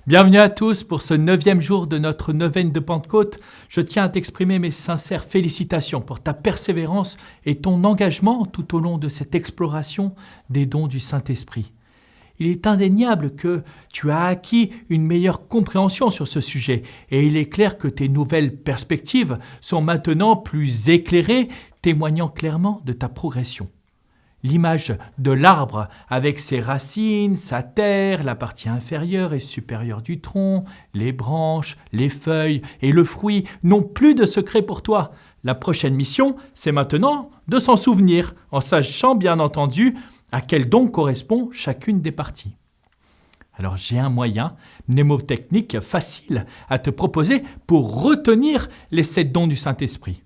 Bienvenue à tous pour ce 9e jour de notre neuvaine de Pentecôte. Je tiens à t'exprimer mes sincères félicitations pour ta persévérance et ton engagement tout au long de cette exploration des dons du Saint-Esprit. Il est indéniable que tu as acquis une meilleure compréhension sur ce sujet et il est clair que tes nouvelles perspectives sont maintenant plus éclairées, témoignant clairement de ta progression. L'image de l'arbre avec ses racines, sa terre, la partie inférieure et supérieure du tronc, les branches, les feuilles et le fruit n'ont plus de secret pour toi. La prochaine mission, c'est maintenant de s'en souvenir, en sachant bien entendu à quel don correspond chacune des parties. Alors j'ai un moyen mnémotechnique facile à te proposer pour retenir les 7 dons du Saint-Esprit.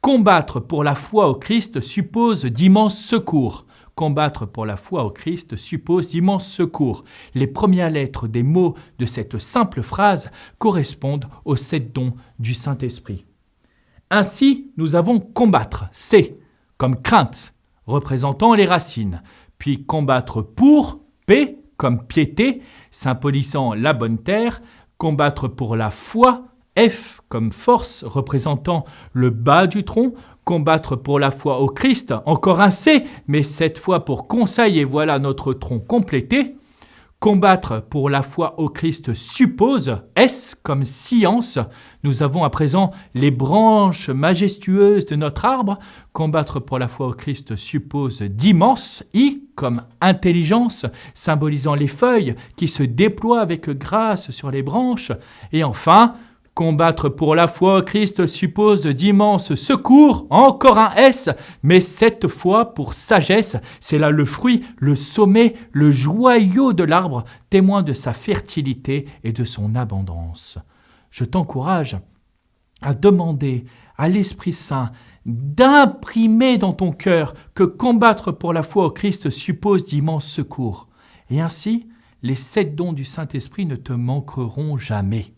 Combattre pour la foi au Christ suppose d'immenses secours. Combattre pour la foi au Christ suppose d'immenses secours. Les premières lettres des mots de cette simple phrase correspondent aux 7 dons du Saint-Esprit. Ainsi, nous avons combattre, C, comme crainte, représentant les racines, puis combattre pour, P, comme piété, symbolisant la bonne terre, combattre pour la foi, F comme force représentant le bas du tronc, combattre pour la foi au Christ, encore un C, mais cette fois pour conseil et voilà notre tronc complété. Combattre pour la foi au Christ suppose, S comme science, nous avons à présent les branches majestueuses de notre arbre. Combattre pour la foi au Christ suppose d'immense, I comme intelligence, symbolisant les feuilles qui se déploient avec grâce sur les branches. Et enfin, combattre pour la foi au Christ suppose d'immenses secours, encore un S, mais cette fois pour sagesse, c'est là le fruit, le sommet, le joyau de l'arbre, témoin de sa fertilité et de son abondance. Je t'encourage à demander à l'Esprit Saint d'imprimer dans ton cœur que combattre pour la foi au Christ suppose d'immenses secours. Et ainsi, les 7 dons du Saint-Esprit ne te manqueront jamais.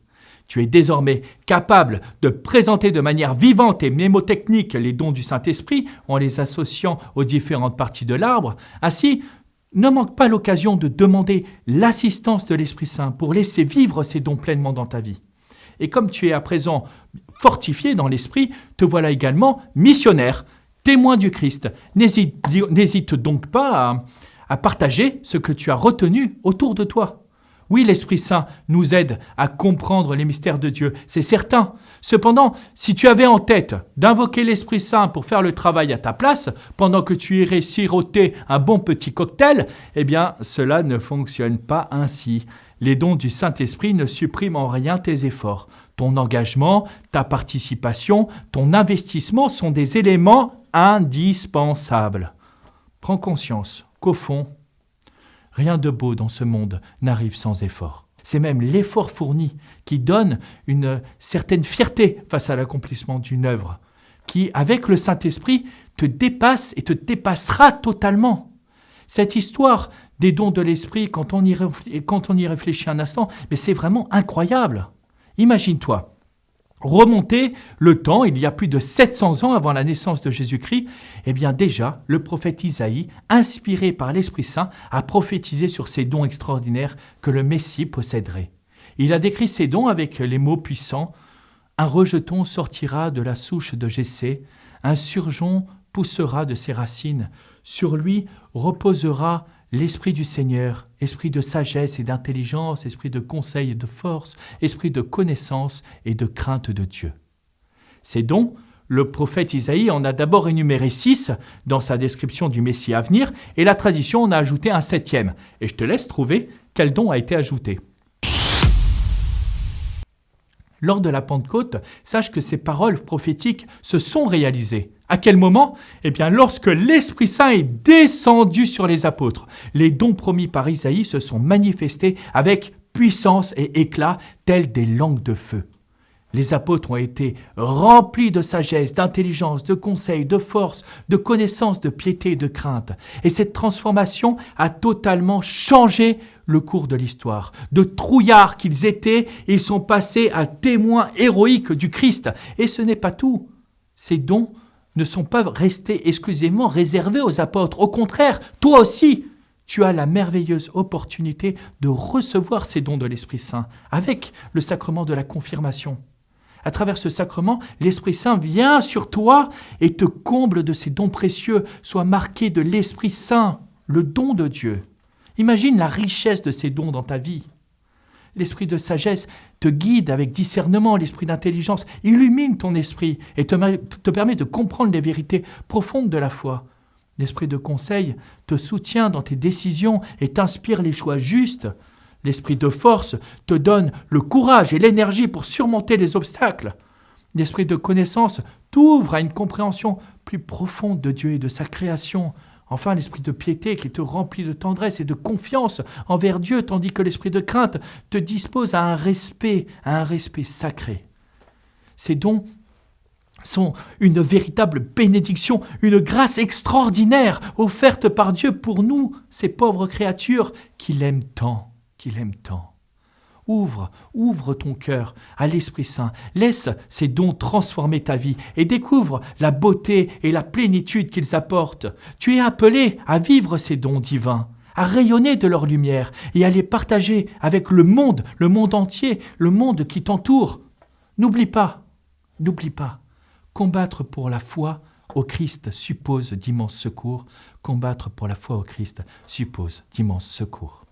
Tu es désormais capable de présenter de manière vivante et mnémotechnique les dons du Saint-Esprit en les associant aux différentes parties de l'arbre. Ainsi, ne manque pas l'occasion de demander l'assistance de l'Esprit Saint pour laisser vivre ces dons pleinement dans ta vie. Et comme tu es à présent fortifié dans l'Esprit, te voilà également missionnaire, témoin du Christ. N'hésite donc pas à partager ce que tu as retenu autour de toi. Oui, l'Esprit Saint nous aide à comprendre les mystères de Dieu, c'est certain. Cependant, si tu avais en tête d'invoquer l'Esprit Saint pour faire le travail à ta place, pendant que tu irais siroter un bon petit cocktail, eh bien, cela ne fonctionne pas ainsi. Les dons du Saint-Esprit ne suppriment en rien tes efforts. Ton engagement, ta participation, ton investissement sont des éléments indispensables. Prends conscience qu'au fond, rien de beau dans ce monde n'arrive sans effort. C'est même l'effort fourni qui donne une certaine fierté face à l'accomplissement d'une œuvre, qui, avec le Saint-Esprit, te dépasse et te dépassera totalement. Cette histoire des dons de l'Esprit, quand on y réfléchit un instant, mais c'est vraiment incroyable. Imagine-toi. Remonter le temps, il y a plus de 700 ans avant la naissance de Jésus-Christ, eh bien déjà, le prophète Isaïe, inspiré par l'Esprit Saint, a prophétisé sur ces dons extraordinaires que le Messie posséderait. Il a décrit ces dons avec les mots puissants « Un rejeton sortira de la souche de Jessé, un surgeon poussera de ses racines, sur lui reposera l'Esprit du Seigneur, esprit de sagesse et d'intelligence, esprit de conseil et de force, esprit de connaissance et de crainte de Dieu. » Ces dons, le prophète Isaïe en a d'abord énuméré 6 dans sa description du Messie à venir, et la tradition en a ajouté un 7e. Et je te laisse trouver quel don a été ajouté. Lors de la Pentecôte, sache que ces paroles prophétiques se sont réalisées. À quel moment ? Eh bien, lorsque l'Esprit Saint est descendu sur les apôtres. Les dons promis par Isaïe se sont manifestés avec puissance et éclat, tels des langues de feu. Les apôtres ont été remplis de sagesse, d'intelligence, de conseil, de force, de connaissance, de piété et de crainte. Et cette transformation a totalement changé le cours de l'histoire. De trouillards qu'ils étaient, ils sont passés à témoins héroïques du Christ. Et ce n'est pas tout. Ces dons ne sont pas restés exclusivement réservés aux apôtres. Au contraire, toi aussi, tu as la merveilleuse opportunité de recevoir ces dons de l'Esprit Saint avec le sacrement de la confirmation. À travers ce sacrement, l'Esprit Saint vient sur toi et te comble de ces dons précieux. Sois marqué de l'Esprit Saint, le don de Dieu. Imagine la richesse de ces dons dans ta vie. L'esprit de sagesse te guide avec discernement, l'esprit d'intelligence illumine ton esprit et te permet de comprendre les vérités profondes de la foi. L'esprit de conseil te soutient dans tes décisions et t'inspire les choix justes. L'esprit de force te donne le courage et l'énergie pour surmonter les obstacles. L'esprit de connaissance t'ouvre à une compréhension plus profonde de Dieu et de sa création. Enfin, l'esprit de piété qui te remplit de tendresse et de confiance envers Dieu, tandis que l'esprit de crainte te dispose à un respect sacré. Ces dons sont une véritable bénédiction, une grâce extraordinaire offerte par Dieu pour nous, ces pauvres créatures qu'il aime tant. Ouvre ton cœur à l'Esprit Saint, laisse ces dons transformer ta vie et découvre la beauté et la plénitude qu'ils apportent. Tu es appelé à vivre ces dons divins, à rayonner de leur lumière et à les partager avec le monde entier, le monde qui t'entoure. N'oublie pas, combattre pour la foi au Christ suppose d'immenses secours. Combattre pour la foi au Christ suppose d'immenses secours.